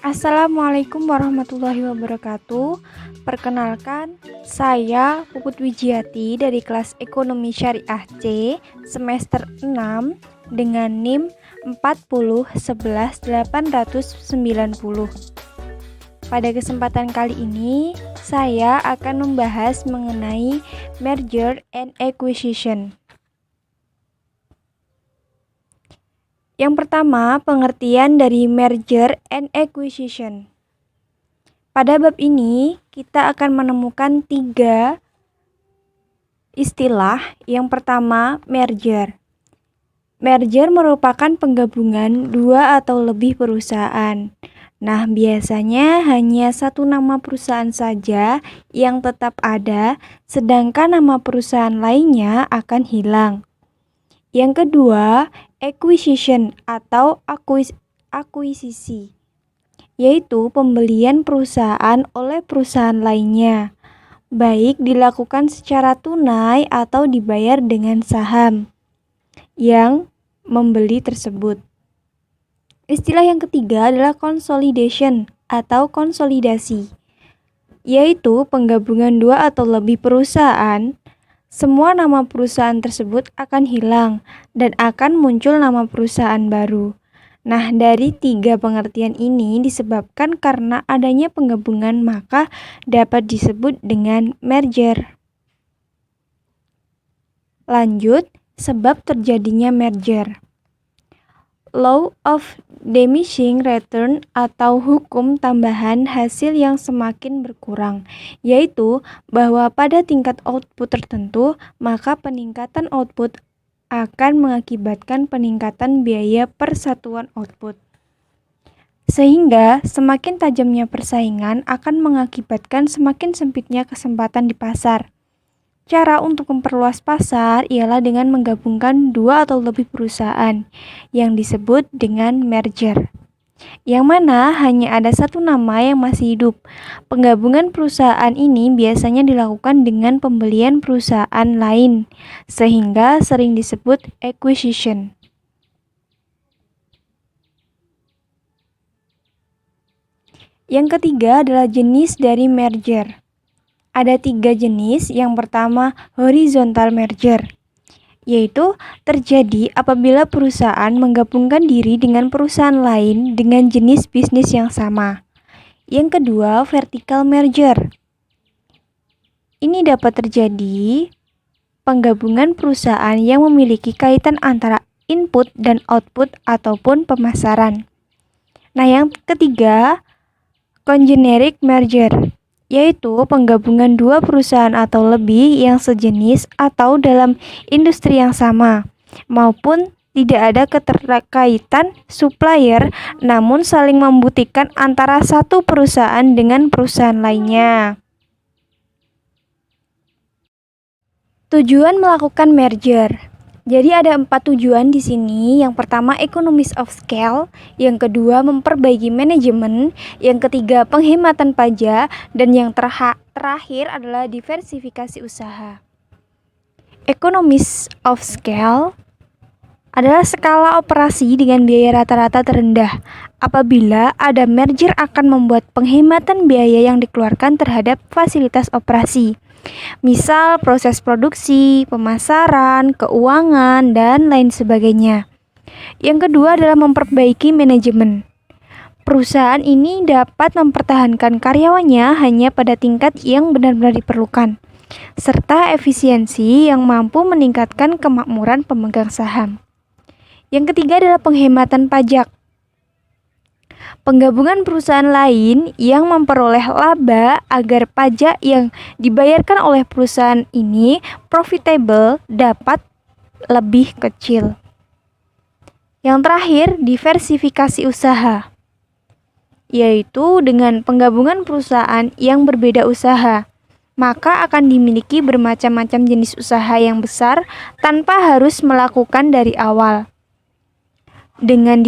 Assalamualaikum warahmatullahi wabarakatuh. Perkenalkan, saya Puput Wijiati dari kelas Ekonomi Syariah C semester 6 dengan NIM 4011890. Pada kesempatan kali ini, saya akan membahas mengenai merger and acquisition. Yang pertama, pengertian dari merger and acquisition. Pada bab ini, kita akan menemukan 3 istilah. Yang pertama, merger. Merger merupakan penggabungan 2 atau lebih perusahaan. Nah, biasanya hanya satu nama perusahaan saja yang tetap ada, sedangkan nama perusahaan lainnya akan hilang. Yang kedua, acquisition atau akuisisi, yaitu pembelian perusahaan oleh perusahaan lainnya, baik dilakukan secara tunai atau dibayar dengan saham yang membeli tersebut. Istilah yang ketiga adalah consolidation atau konsolidasi, yaitu penggabungan 2 atau lebih perusahaan. Semua nama perusahaan tersebut akan hilang dan akan muncul nama perusahaan baru. Nah, dari 3 pengertian ini disebabkan karena adanya penggabungan maka dapat disebut dengan merger. Lanjut, sebab terjadinya merger. Law of diminishing return atau hukum tambahan hasil yang semakin berkurang, yaitu bahwa pada tingkat output tertentu, maka peningkatan output akan mengakibatkan peningkatan biaya per satuan output. Sehingga semakin tajamnya persaingan akan mengakibatkan semakin sempitnya kesempatan di pasar. Cara untuk memperluas pasar ialah dengan menggabungkan 2 atau lebih perusahaan yang disebut dengan merger, yang mana hanya ada satu nama yang masih hidup. Penggabungan perusahaan ini biasanya dilakukan dengan pembelian perusahaan lain, sehingga sering disebut acquisition. Yang ketiga adalah jenis dari merger. Ada 3 jenis. Yang pertama, horizontal merger, yaitu terjadi apabila perusahaan menggabungkan diri dengan perusahaan lain dengan jenis bisnis yang sama. Yang kedua, vertical merger. Ini dapat terjadi penggabungan perusahaan yang memiliki kaitan antara input dan output ataupun pemasaran. Nah, yang ketiga, congeneric merger, yaitu penggabungan 2 perusahaan atau lebih yang sejenis atau dalam industri yang sama, maupun tidak ada keterkaitan supplier, namun saling membutuhkan antara satu perusahaan dengan perusahaan lainnya. Tujuan melakukan merger. Jadi ada 4 tujuan di sini. Yang pertama, economies of scale. Yang kedua, memperbaiki manajemen. Yang ketiga, penghematan pajak. Dan yang terakhir adalah diversifikasi usaha. Economies of scale adalah skala operasi dengan biaya rata-rata terendah. Apabila ada merger akan membuat penghematan biaya yang dikeluarkan terhadap fasilitas operasi. Misal proses produksi, pemasaran, keuangan, dan lain sebagainya. Yang kedua adalah memperbaiki manajemen. Perusahaan ini dapat mempertahankan karyawannya hanya pada tingkat yang benar-benar diperlukan, serta efisiensi yang mampu meningkatkan kemakmuran pemegang saham. Yang ketiga adalah penghematan pajak. Penggabungan perusahaan lain yang memperoleh laba agar pajak yang dibayarkan oleh perusahaan ini profitable dapat lebih kecil. Yang terakhir, diversifikasi usaha, yaitu dengan penggabungan perusahaan yang berbeda usaha, maka akan dimiliki bermacam-macam jenis usaha yang besar tanpa harus melakukan dari awal. Dengan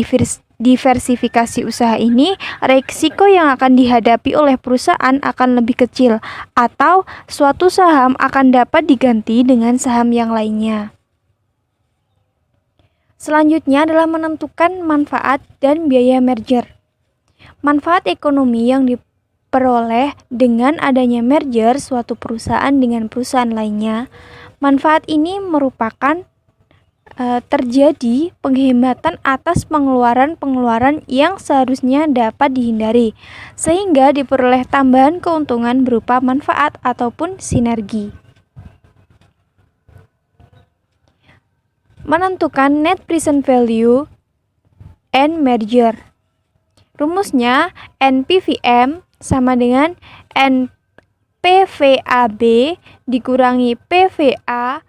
diversifikasi usaha ini, risiko yang akan dihadapi oleh perusahaan akan lebih kecil, atau suatu saham akan dapat diganti dengan saham yang lainnya. Selanjutnya adalah menentukan manfaat dan biaya merger. Manfaat ekonomi yang diperoleh dengan adanya merger suatu perusahaan dengan perusahaan lainnya. Manfaat ini merupakan terjadi penghematan atas pengeluaran-pengeluaran yang seharusnya dapat dihindari, sehingga diperoleh tambahan keuntungan berupa manfaat ataupun sinergi. Menentukan net present value and merger. Rumusnya NPVM sama dengan NPVAB dikurangi PVA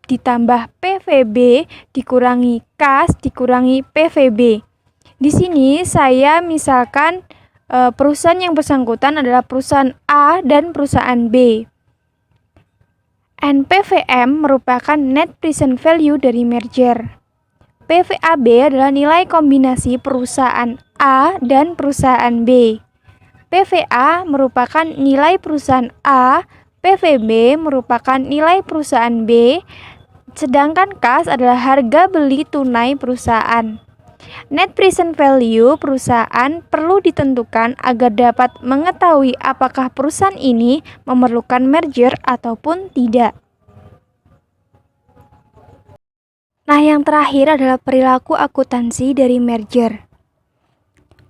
ditambah PVB dikurangi kas dikurangi PVB. Di sini saya misalkan perusahaan yang bersangkutan adalah perusahaan A dan perusahaan B. NPVM merupakan net present value dari merger. PVAB adalah nilai kombinasi perusahaan A dan perusahaan B. PVA merupakan nilai perusahaan A, PVB merupakan nilai perusahaan B, sedangkan kas adalah harga beli tunai perusahaan. Net present value perusahaan perlu ditentukan agar dapat mengetahui apakah perusahaan ini memerlukan merger ataupun tidak. Nah, yang terakhir adalah perilaku akuntansi dari merger.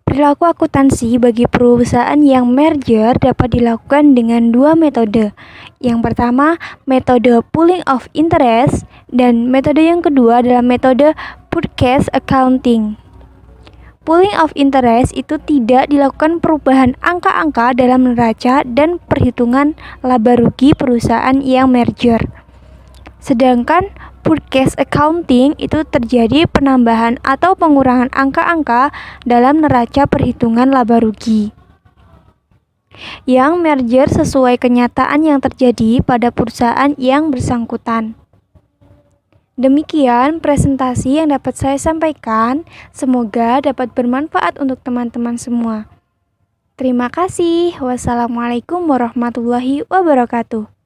Perilaku akuntansi bagi perusahaan yang merger dapat dilakukan dengan dua metode. Yang pertama, metode pooling of interest, dan metode yang kedua adalah metode purchase accounting. Pooling of interest itu tidak dilakukan perubahan angka-angka dalam neraca dan perhitungan laba rugi perusahaan yang merger. Sedangkan purchase accounting itu terjadi penambahan atau pengurangan angka-angka dalam neraca perhitungan laba rugi. Yang merger sesuai kenyataan yang terjadi pada perusahaan yang bersangkutan. Demikian presentasi yang dapat saya sampaikan. Semoga dapat bermanfaat untuk teman-teman semua. Terima kasih. Wassalamualaikum warahmatullahi wabarakatuh.